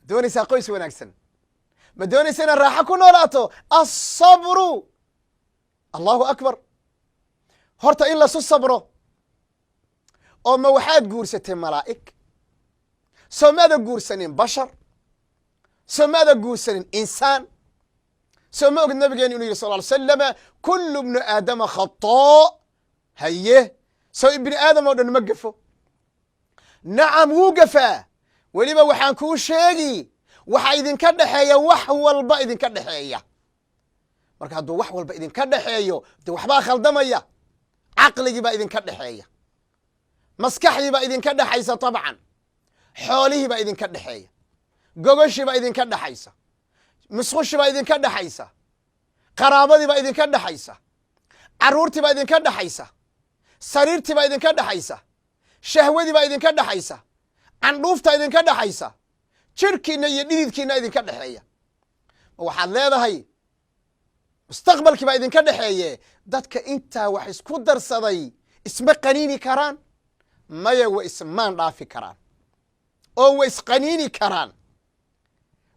doonaysaa qoys wanaagsan ma doonaysa inaad raaxo ku noolaato asabru allahu akbar horta in lasu sabro oo ma waxaad guursatay malaa'ig soo maada guursanin bashar soo maada guursanin insaan soo ma ogid nabigeenu inuu yidhi sal ly slama kullu bnu aadama khataa haye soo ibni aadam oo dhan ma gafo nacam wuu gafaa weliba waxaan kuu sheegi waxa idinka dhexeeya wax walba idinka dhexeeya marka hadduu wax walba idinka dhexeeyo de waxbaa khaldamaya caqligii baa idinka dhexeeya maskaxdii baa idinka dhexaysa طabcan xoolihii baa idinka dhexeeya gogoshii baa idinka dhexaysa musqushii baa idinka dhexaysa qaraabadii baa idinka dhexaysa carruurtii baa idinka dhexaysa sariirtii baa idinka dhexaysa shahwadii baa idinka dhexaysa candhuuftaa idinka dhexaysa jirhkiina iyo dhididkiina idinka dhexeeya waxaad leedahay mustaqbalkii baa idinka dhexeeye dadka intaa wax isku darsaday isma qaniini karaan maya wa ismaan dhaafi karaan oo wa isqaniini karaan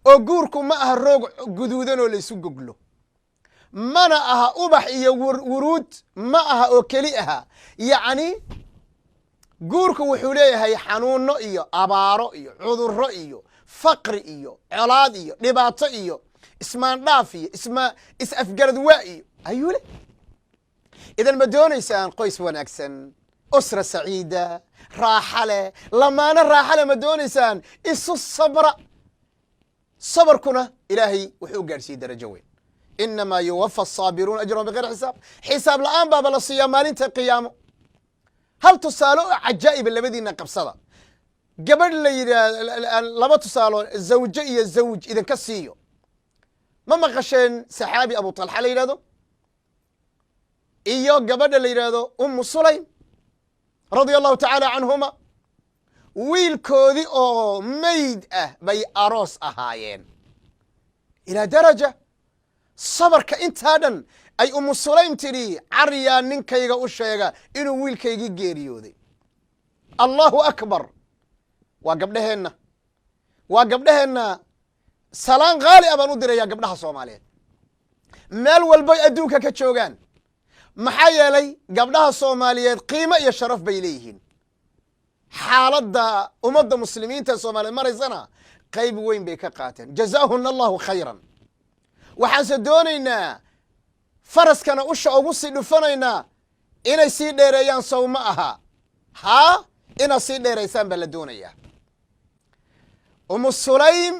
oo guurku ma aha roog guduudan oo laysu goglo mana aha ubax iyo wuruud ma aha oo keli aha yacni guurku wuxuu leeyahay xanuuno iyo abaaro iyo cudurro iyo faqri iyo colaad iyo dhibaato iyo ismaandhaaf iyo is-afgarad waa iyo ayuu leh idan ma doonaysaan qoys wanaagsan usra saciida raaxa leh lamaano raaxa leh ma doonaysaan isu sabra sabarkuna ilaahay wuxuu u gaadhsiiyey darajo weyn inamaa yuwafa asaabiruuna ajrahum bigayri xisaab xisaab la'aan baaba la siiyaa maalinta qiyaamo hal tusaale oo cajaa'iba labadiina qabsada gabadh la yidhaah laba tusaalo zawjo iyo zawj idinka siiyo ma maqasheen saxaabi abu talxa la yidhahdo iyo gabadha la yidhaahdo umu sulaym radia allahu tacaala canhuma wiilkoodii oo mayd ah bay aroos ahaayeen ilaa daraja sabarka intaa dhan ay umu sulaym tidhi caryaa ninkayga u sheega inuu wiilkaygii geeriyooday allahu akbar waa gabdheheenna salaan haali a baan u dirayaa gabdhaha soomaaliyeed meel walbay adduunka ka joogaan maxaa yeelay gabdhaha soomaaliyeed qiimo iyo sharaf bay leeyihiin xaaladda ummadda muslimiinta soomaaliyeed maraysana qayb weyn bay ka qaateen jazaahuna allahu khayran waxaanse doonaynaa faraskana usha ugu sii dhufanaynaa inay sii dheereeyaan sow ma aha haa inaad sii dheeraysaan baa la doonayaa umu sulaym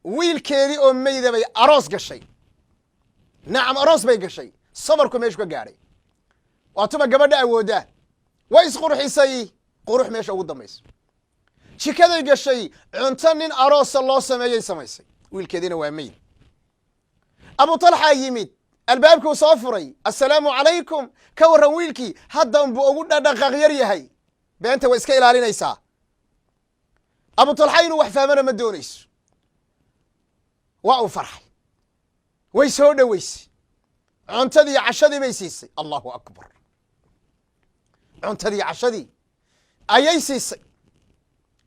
wiilkeedii oo meyda bay aroos gashay nacam aroos bay gashay sabarku meeshu ka gaadhay waa tuma gabadha awooddaa way isqurxisay qurux meesha ugu dambayso jikaday gashay cunto nin aroosa loo sameeyey samaysay wiilkeediina waa meyd abu talxa yimid albaabkuu soo furay assalaamu calaykum ka warran wiilkii haddan buu ugu dhaqaaq yar yahay beenta way iska ilaalinaysaa abu talxa inuu wax fahmana ma doonayso waa uu farxay way soo dhoweysay cuntadii cashadii bay siisay allahu akbar cuntadii cashadii ayay siisay